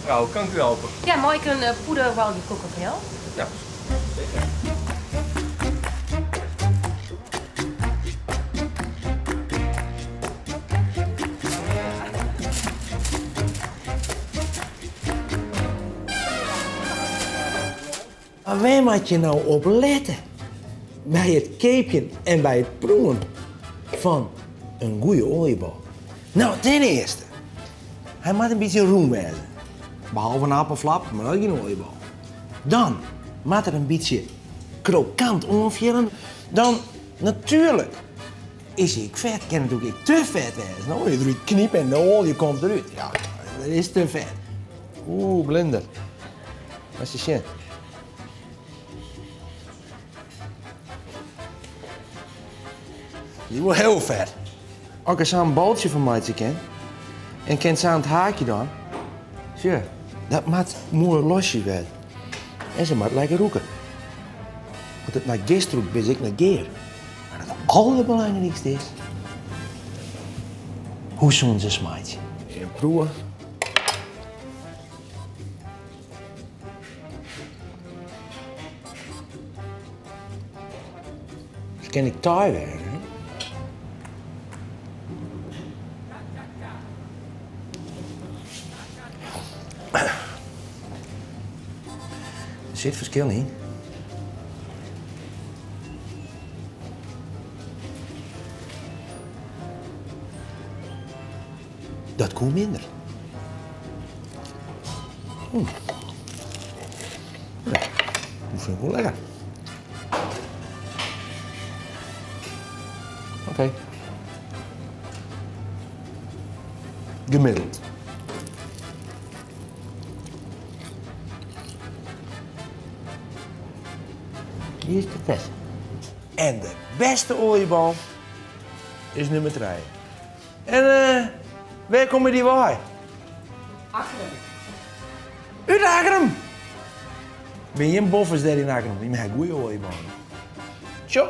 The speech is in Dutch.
Mevrouw, kan ik u helpen? Ja, mag ik een poeder Wally koken van jou? Ja, zeker. Maar waar moet je nou op letten? Bij het keepje en bij het proeven van een goede oliebal. Nou, ten eerste, hij moet een beetje roem wezen. Behalve een appelflap, maar ook geen oliebal. Dan moet er een beetje krokant onvjellen. Dan, natuurlijk, is ik vet, kan natuurlijk te vet wezen. Nou, je doet knippen en de olie komt eruit. Ja, dat is te vet. Oeh, blender. Wat is je zin? Die wordt heel vet. Als je zo'n baltje van mij kent en kent ze aan het haakje dan, zie dat maakt mooi losje werden. En ze maakt lekker roeken. Want het naar gist roekt, ben ik naar geer. Maar het allerbelangrijkste is, hoe zo'n ze smaakt. En proeven. Dus kan ik taai werden. Er zit verschil in. Dat koelt minder. Ja, dat vind ik wel lekker. Oké. Gemiddeld. Hier is de test. En de beste oliebal is nummer 3. En waar komen die bij? Akkeren. Uit Akkerum! Ben je een boffers daar in Akkerum? Die maken goede olieballen. Tjo!